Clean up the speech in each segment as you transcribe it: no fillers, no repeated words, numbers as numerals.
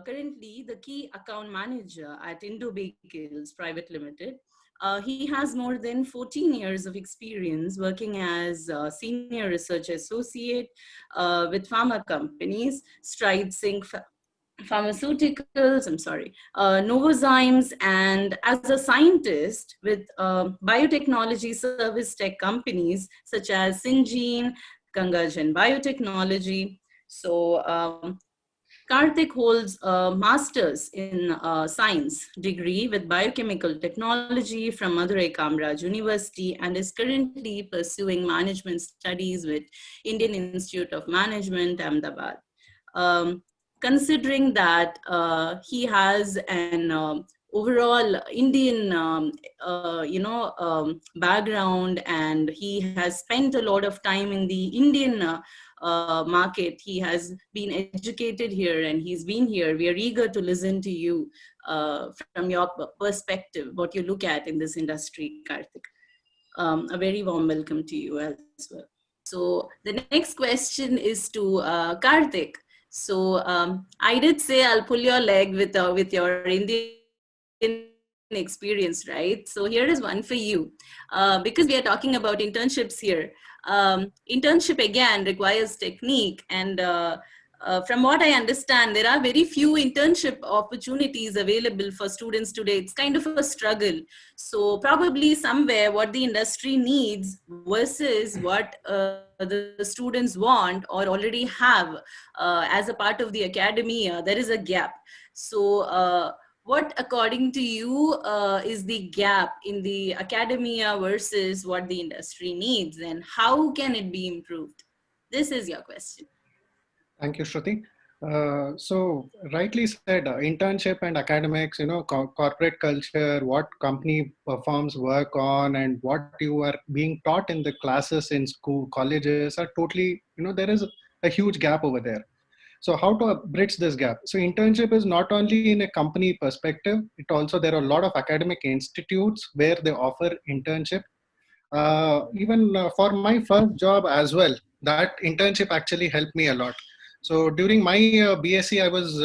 currently the key account manager at Indo-Bakils Private Limited. He has more than 14 years of experience working as a senior research associate with pharma companies, Stride Sync Pharmaceuticals, Novozymes, and as a scientist with biotechnology service tech companies such as Syngene, Gangajan Biotechnology. Karthik holds a master's in science degree with biochemical technology from Madurai Kamraj University and is currently pursuing management studies with Indian Institute of Management, Ahmedabad. Um, Considering that he has an overall Indian, background, and he has spent a lot of time in the Indian market. He has been educated here and he's been here. We are eager to listen to you from your perspective, what you look at in this industry, Karthik. A very warm welcome to you as well. So the next question is to Karthik. So I did say I'll pull your leg with your Indian experience, right? So here is one for you, because we are talking about internships here. Internship again requires technique, and from what I understand, there are very few internship opportunities available for students today. It's kind of a struggle. So probably somewhere what the industry needs versus what the students want or already have as a part of the academia, there is a gap. So what according to you is the gap in the academia versus what the industry needs, and how can it be improved? This is your question. Thank you, Shruti. So rightly said, internship and academics, corporate culture, what company firms work on, and what you are being taught in the classes in school, colleges are totally, there is a huge gap over there. So how to bridge this gap? So internship is not only in a company perspective, it also, there are a lot of academic institutes where they offer internship. Even for my first job as well, that internship actually helped me a lot. So during my BSc, I was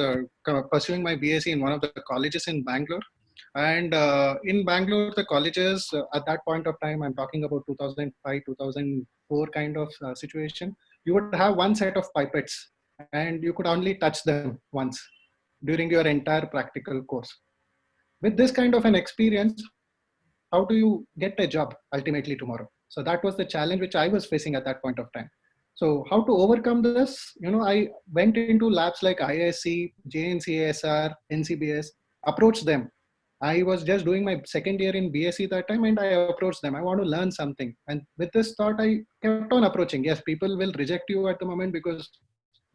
pursuing my BSc in one of the colleges in Bangalore. And in Bangalore, the colleges at that point of time, I'm talking about 2005, 2004 kind of situation, you would have one set of pipettes and you could only touch them once during your entire practical course. With this kind of an experience, how do you get a job ultimately tomorrow? So that was the challenge which I was facing at that point of time. So how to overcome this? I went into labs like ISC, JNCASR, NCBS, approached them. I was just doing my second year in BSc that time, and I approached them. I want to learn something. And with this thought, I kept on approaching. Yes, people will reject you at the moment because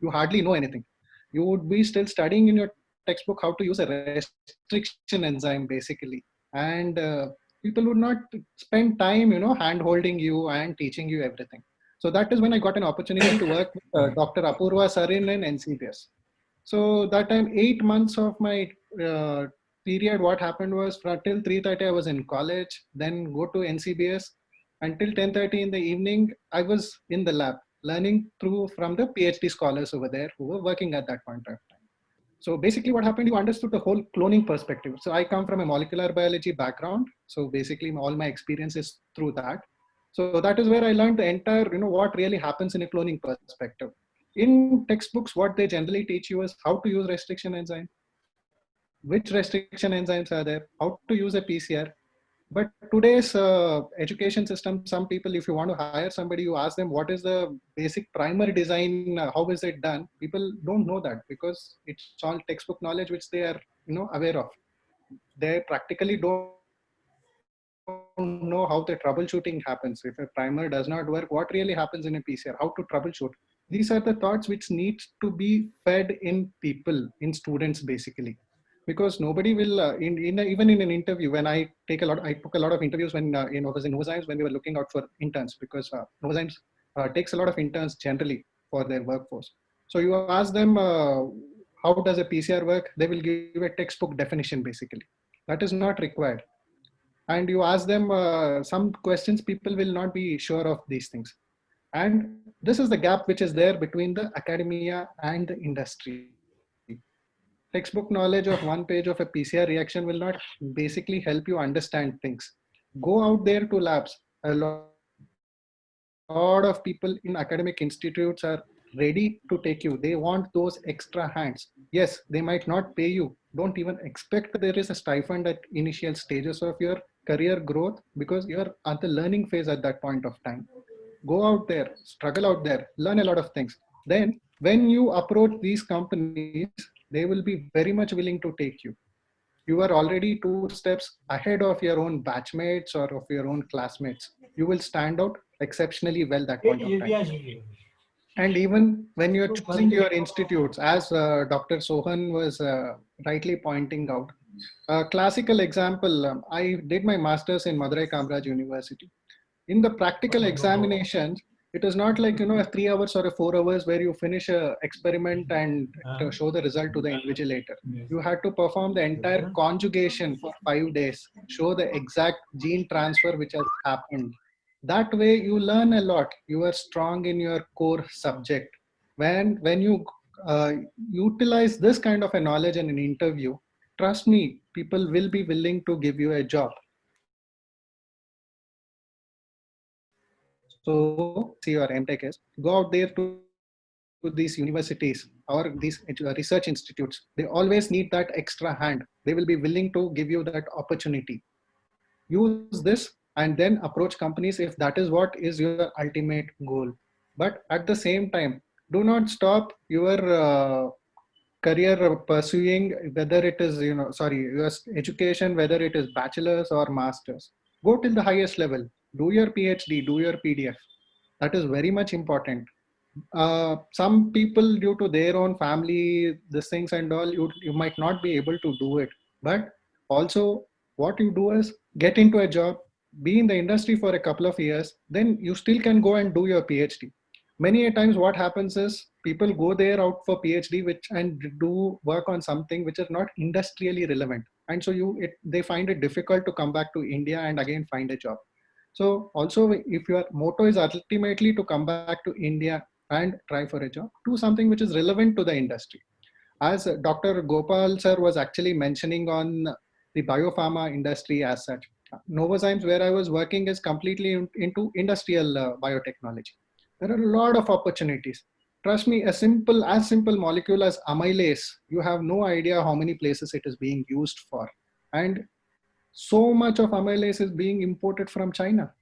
you hardly know anything. You would be still studying in your textbook how to use a restriction enzyme, basically. And people would not spend time, hand holding you and teaching you everything. So that is when I got an opportunity to work with Dr. Apurva Sarin in NCBS. So that time, 8 months of my period, what happened was till 3:30 I was in college, then go to NCBS until 10:30 in the evening. I was in the lab learning through from the PhD scholars over there who were working at that point of time. So basically what happened, you understood the whole cloning perspective. So I come from a molecular biology background. So basically all my experience is through that. So that is where I learned the entire, what really happens in a cloning perspective. In textbooks, what they generally teach you is how to use restriction enzyme, which restriction enzymes are there, how to use a PCR. But today's education system, some people, if you want to hire somebody, you ask them what is the basic primer design, how is it done? People don't know that because it's all textbook knowledge which they are, aware of. They practically don't know how the troubleshooting happens. If a primer does not work, what really happens in a PCR? How to troubleshoot? These are the thoughts which needs to be fed in people, in students, basically. Because nobody will even in an interview, when I took a lot of interviews when was in Novozymes when we were looking out for interns, because Novozymes takes a lot of interns generally for their workforce. So you ask them how does a PCR work, they will give a textbook definition basically. That is not required. And you ask them some questions, people will not be sure of these things. And this is the gap which is there between the academia and the industry. Till Textbook knowledge of one page of a PCR reaction will not basically help you understand things. Go out there to labs. A lot of people in academic institutes are ready to take you. They want those extra hands. Yes, they might not pay you. Don't even expect there is a stipend at initial stages of your career growth because you're at the learning phase at that point of time. Go out there, struggle out there, learn a lot of things. Then when you approach these companies, they will be very much willing to take you. You are already 2 steps ahead of your own batchmates or of your own classmates. You will stand out exceptionally well that point of time. And even when you're choosing your institutes, as Dr. Sohan was rightly pointing out, a classical example, I did my master's in Madurai Kamraj University. In the practical examinations, it is not like, a 3 hours or a 4 hours where you finish a experiment and to show the result to the invigilator. You had to perform the entire conjugation for 5 days, show the exact gene transfer which has happened. That way you learn a lot. You are strong in your core subject. When you utilize this kind of a knowledge in an interview, trust me, people will be willing to give you a job. So whatever your MSc or MTech is, go out there to these universities or these research institutes. They always need that extra hand. They will be willing to give you that opportunity. Use this and then approach companies if that is what is your ultimate goal. But at the same time, do not stop your career pursuing, whether it is, your education, whether it is bachelor's or master's. Go till the highest level. Do your PhD, do your PDF. That is very much important. Some people, due to their own family, these things and all, you might not be able to do it. But also, what you do is get into a job, be in the industry for a couple of years, then you still can go and do your PhD. Many a times, what happens is people go there out for PhD, which and do work on something which is not industrially relevant, and so they find it difficult to come back to India and again find a job. So also, if your motto is ultimately to come back to India and try for a job, do something which is relevant to the industry. As Dr. Gopal sir was actually mentioning on the biopharma industry as such, Novozymes, where I was working, is completely into industrial biotechnology. There are a lot of opportunities. Trust me, as simple molecule as amylase, you have no idea how many places it is being used for. And so much of amylase is being imported from China.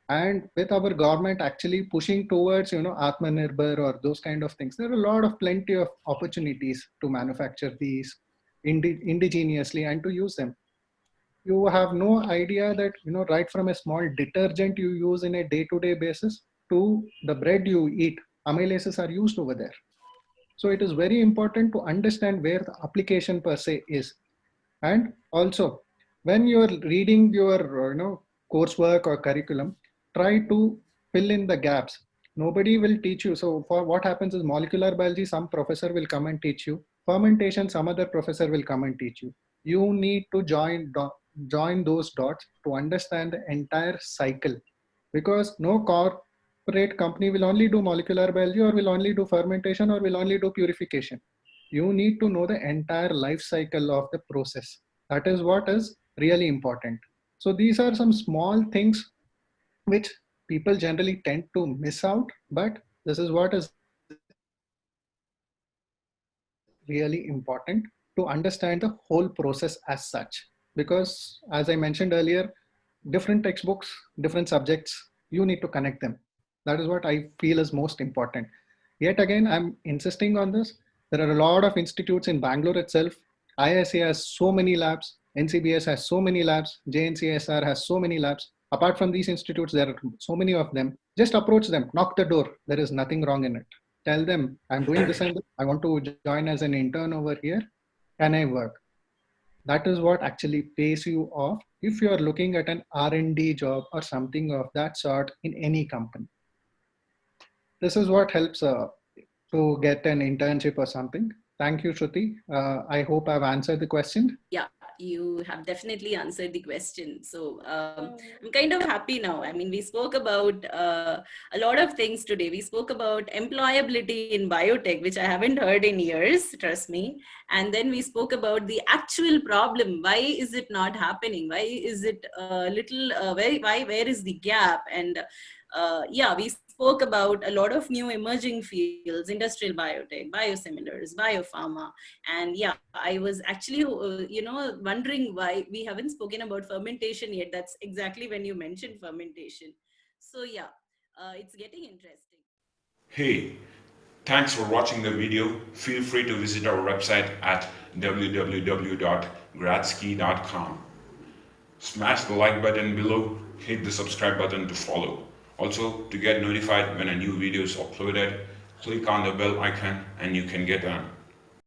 And with our government actually pushing towards, Atmanirbhar or those kind of things, there are a lot of plenty of opportunities to manufacture these indigenously and to use them. You have no idea that, right from a small detergent you use in a day-to-day basis to the bread you eat, amylases are used over there. So it is very important to understand where the application per se is. And also, when you are reading your coursework or curriculum, try to fill in the gaps. Nobody will teach you. So for what happens is molecular biology, some professor will come and teach you. Fermentation, some other professor will come and teach you. You need to join those dots to understand the entire cycle, because no corporate company will only do molecular biology or will only do fermentation or will only do purification. You need to know the entire life cycle of the process. That is what is really important. So these are some small things which people generally tend to miss out, but this is what is really important to understand the whole process as such. Because as I mentioned earlier, different textbooks, different subjects, you need to connect them. That is what I feel is most important. Yet again, I'm insisting on this. There are a lot of institutes in Bangalore itself. ISA has so many labs, NCBS has so many labs, JNCSR has so many labs. Apart from these institutes, there are so many of them. Just approach them, knock the door. There is nothing wrong in it. Tell them, I'm doing this and this. I want to join as an intern over here. Can I work? That is what actually pays you off if you are looking at an R&D job or something of that sort in any company. This is what helps to get an internship or something. Thank you, Shruti. I hope I've answered the question. Yeah, you have definitely answered the question. So I'm kind of happy now. I mean, we spoke about a lot of things today. We spoke about employability in biotech, which I haven't heard in years, trust me. And then we spoke about the actual problem. Why is it not happening? Why is it a little, where is the gap? And yeah, we spoke about a lot of new emerging fields, industrial biotech, biosimilars, biopharma. And yeah, I was actually, wondering why we haven't spoken about fermentation yet. That's exactly when you mentioned fermentation. So yeah, it's getting interesting. Hey, thanks for watching the video. Feel free to visit our website at www.gradsky.com. Smash the like button below, hit the subscribe button to follow. Also, to get notified when a new video is uploaded, click on the bell icon and you can get a